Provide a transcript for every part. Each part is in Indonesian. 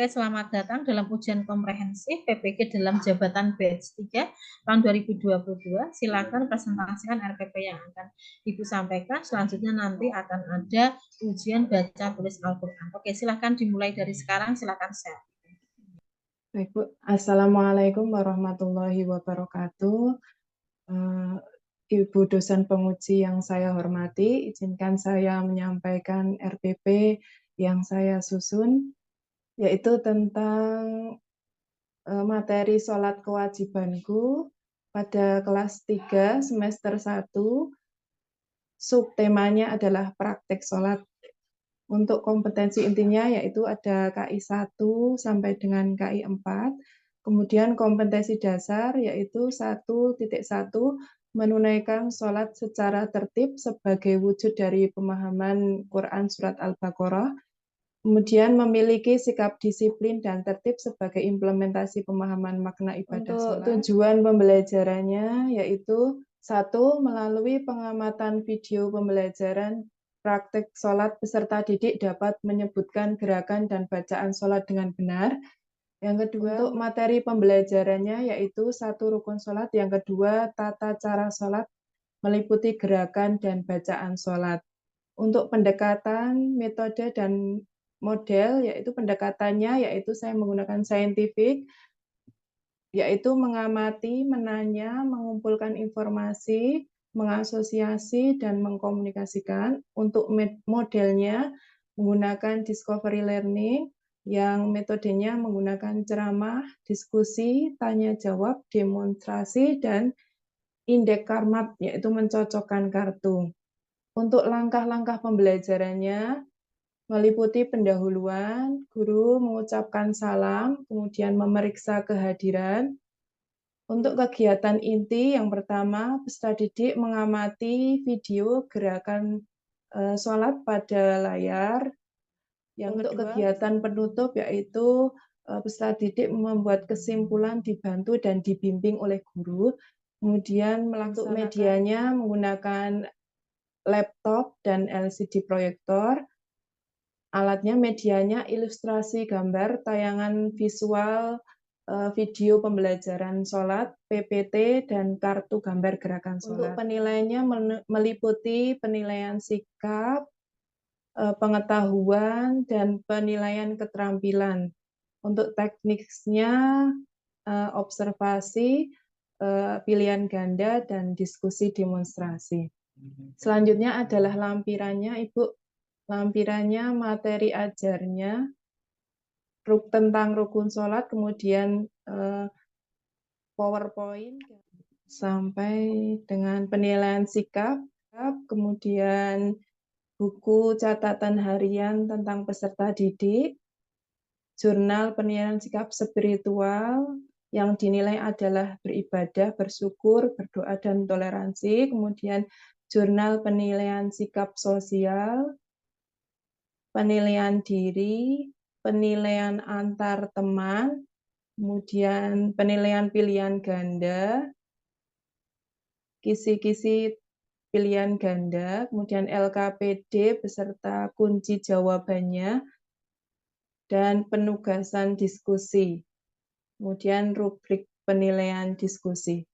Oke, selamat datang dalam ujian komprehensif PPG dalam jabatan batch 3 tahun 2022. Silakan presentasikan RPP yang akan Ibu sampaikan. Selanjutnya nanti akan ada ujian baca tulis Al-Quran. Oke, silakan dimulai dari sekarang. Silakan share. Baik, Bu. Assalamualaikum warahmatullahi wabarakatuh. Ibu dosen penguji yang saya hormati, izinkan saya menyampaikan RPP yang saya susun, yaitu tentang materi sholat kewajibanku pada kelas 3 semester 1. Subtemanya adalah praktek sholat. Untuk kompetensi intinya yaitu ada KI 1 sampai dengan KI 4. Kemudian kompetensi dasar yaitu 1.1 menunaikan sholat secara tertib sebagai wujud dari pemahaman Quran Surat Al-Baqarah. Kemudian memiliki sikap disiplin dan tertib sebagai implementasi pemahaman makna ibadah sholat. Untuk tujuan pembelajarannya yaitu 1. Melalui pengamatan video pembelajaran praktek sholat peserta didik dapat menyebutkan gerakan dan bacaan sholat dengan benar. Yang kedua, untuk materi pembelajarannya yaitu 1. Rukun sholat, yang kedua tata cara sholat meliputi gerakan dan bacaan sholat. Untuk pendekatan, metode, dan model, yaitu pendekatannya yaitu saya menggunakan saintifik, yaitu mengamati, menanya, mengumpulkan informasi, mengasosiasi, dan mengkomunikasikan. Untuk modelnya menggunakan discovery learning, yang metodenya menggunakan ceramah, diskusi, tanya jawab, demonstrasi, dan indeks karmat, yaitu mencocokkan kartu. Untuk langkah-langkah pembelajarannya meliputi pendahuluan, guru mengucapkan salam, kemudian memeriksa kehadiran. Untuk kegiatan inti, yang pertama, peserta didik mengamati video gerakan sholat pada layar. Untuk kegiatan penutup, yaitu peserta didik membuat kesimpulan dibantu dan dibimbing oleh guru. Kemudian untuk medianya menggunakan laptop dan LCD proyektor. Alatnya, medianya ilustrasi gambar, tayangan visual, video pembelajaran sholat, PPT, dan kartu gambar gerakan sholat. Untuk penilaiannya meliputi penilaian sikap, pengetahuan, dan penilaian keterampilan. Untuk tekniknya, observasi, pilihan ganda, dan diskusi demonstrasi. Selanjutnya adalah lampirannya, Ibu. Lampirannya materi ajarnya tentang rukun sholat, kemudian PowerPoint, sampai dengan penilaian sikap, kemudian buku catatan harian tentang peserta didik, jurnal penilaian sikap spiritual yang dinilai adalah beribadah, bersyukur, berdoa, dan toleransi, kemudian jurnal penilaian sikap sosial, penilaian diri, penilaian antar teman, kemudian penilaian pilihan ganda, kisi-kisi pilihan ganda, kemudian LKPD beserta kunci jawabannya, dan penugasan diskusi, kemudian rubrik penilaian diskusi.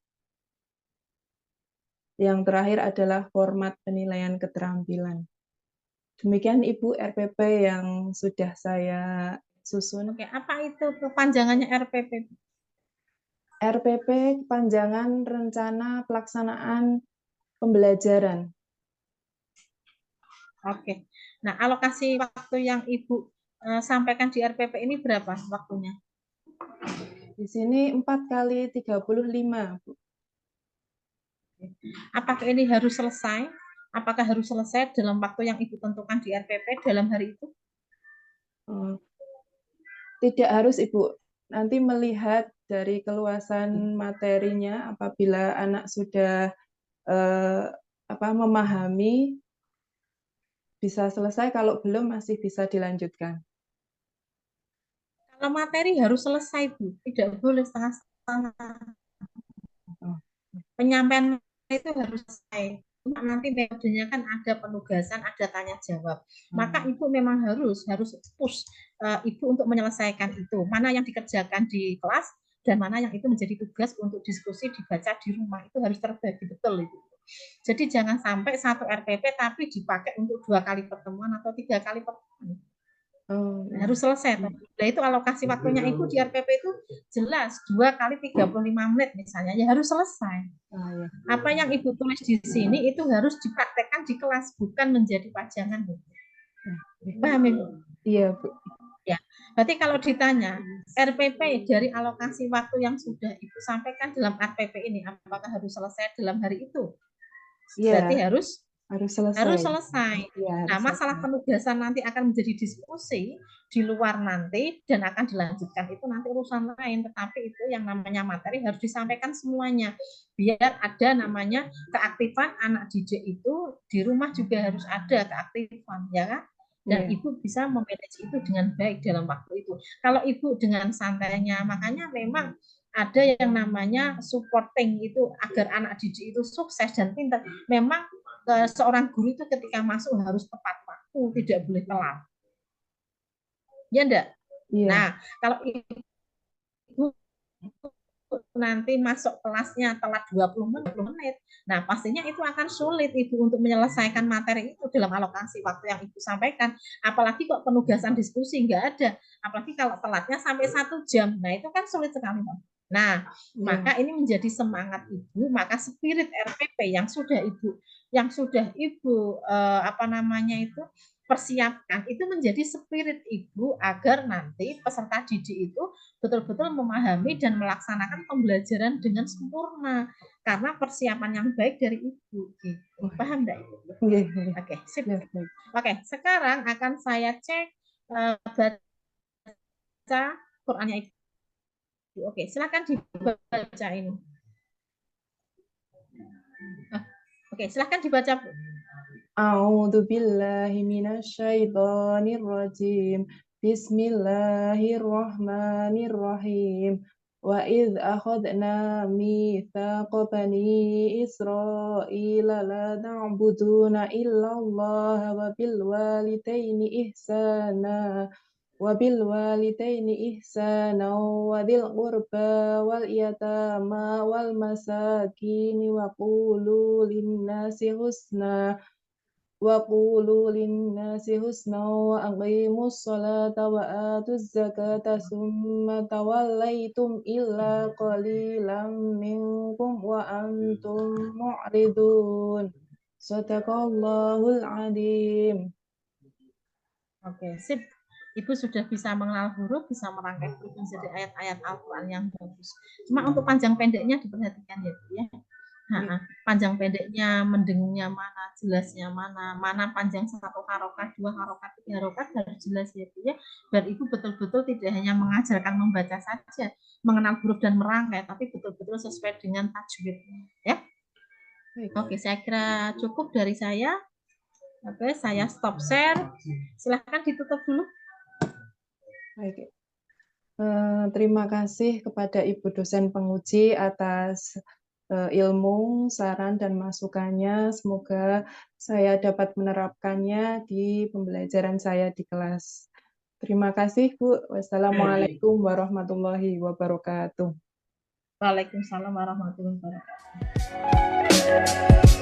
Yang terakhir adalah format penilaian keterampilan. Demikian Ibu RPP yang sudah saya susun. Oke, apa itu kepanjangannya RPP? RPP kepanjangan rencana pelaksanaan pembelajaran. Oke. Nah, alokasi waktu yang Ibu sampaikan di RPP ini berapa waktunya? Di sini 4 kali 35, Bu. Apakah ini harus selesai? Apakah harus selesai dalam waktu yang Ibu tentukan di RPP dalam hari itu? Tidak harus, Ibu. Nanti melihat dari keluasan materinya, apabila anak sudah memahami, bisa selesai. Kalau belum, masih bisa dilanjutkan. Kalau materi harus selesai, Bu. Tidak boleh setengah-setengah. Penyampaian itu harus selesai. Nanti metodenya kan ada penugasan, ada tanya jawab. Maka Ibu memang harus push Ibu untuk menyelesaikan itu. Mana yang dikerjakan di kelas dan mana yang itu menjadi tugas untuk diskusi dibaca di rumah. Itu harus terbagi betul itu. Jadi jangan sampai satu RPP tapi dipakai untuk 2 kali pertemuan atau 3 kali pertemuan. Harus selesai. Nah, itu alokasi waktunya Ibu di RPP itu jelas 2 kali 35 menit misalnya, ya harus selesai. Apa yang Ibu tulis di sini itu harus dipraktekkan di kelas, bukan menjadi pajangan. Paham Ibu? Iya, Bu. Ya, berarti kalau ditanya RPP dari alokasi waktu yang sudah Ibu sampaikan dalam RPP ini, apakah harus selesai dalam hari itu? Berarti harus selesai. Ya, nah, masalah penugasan nanti akan menjadi diskusi di luar nanti dan akan dilanjutkan itu nanti urusan lain. Tetapi itu yang namanya materi harus disampaikan semuanya. Biar ada namanya keaktifan anak didik itu di rumah juga harus ada keaktifan, ya kan? Dan Ibu bisa memanage itu dengan baik dalam waktu itu. Kalau Ibu dengan santainya, makanya memang ada yang namanya supporting itu agar anak didik itu sukses dan pintar. Memang seorang guru itu ketika masuk harus tepat waktu, tidak boleh telat. Ya enggak? Iya. Nah, kalau Ibu nanti masuk kelasnya telat 20 menit, nah pastinya itu akan sulit Ibu untuk menyelesaikan materi itu dalam alokasi waktu yang Ibu sampaikan. Apalagi kok penugasan diskusi nggak ada. Apalagi kalau telatnya sampai 1 jam. Nah, itu kan sulit sekali. Nah, maka ini menjadi semangat Ibu, maka spirit RPP yang sudah Ibu persiapkan itu menjadi spirit Ibu agar nanti peserta didik itu betul-betul memahami dan melaksanakan pembelajaran dengan sempurna karena persiapan yang baik dari Ibu. Gitu. Paham enggak Ibu? Oke, sip. Oke, sekarang akan saya cek baca Qur'annya Ibu. Oke, silakan dibaca ini. Oke, silakan dibaca. A'udzu billahi minasyaitonir rajim. Bismillahirrahmanirrahim. Wa idz akhadna mitsaqa bani Israila la na'buduna illallaha wa bil walidaini ihsana وبالوالدين إحسانا وذي القربى واليتامى والمساكين وقولوا للناس حسنا وأقيموا الصلاة وآتوا الزكاة ثم توليتم إلا قليلا منكم وأنتم معرضون صدق الله العظيم. Oke, sip. Ibu sudah bisa mengenal huruf, bisa merangkai huruf menjadi ayat-ayat Al-Quran yang bagus. Cuma untuk panjang pendeknya diperhatikan ya Bu ya. Nah, panjang pendeknya, mendengnya mana, jelasnya mana, mana panjang 1 harokat, 2 harokat, 3 harokat harus jelas ya Bu ya. Biar Ibu betul-betul tidak hanya mengajarkan membaca saja, mengenal huruf dan merangkai, tapi betul-betul sesuai dengan tajwid ya. Oke, saya kira cukup dari saya. Oke, saya stop share. Silahkan ditutup dulu. Baik. Terima kasih kepada Ibu dosen penguji atas ilmu, saran, dan masukannya. Semoga saya dapat menerapkannya di pembelajaran saya di kelas. Terima kasih, Bu. Wassalamualaikum warahmatullahi wabarakatuh. Waalaikumsalam warahmatullahi wabarakatuh.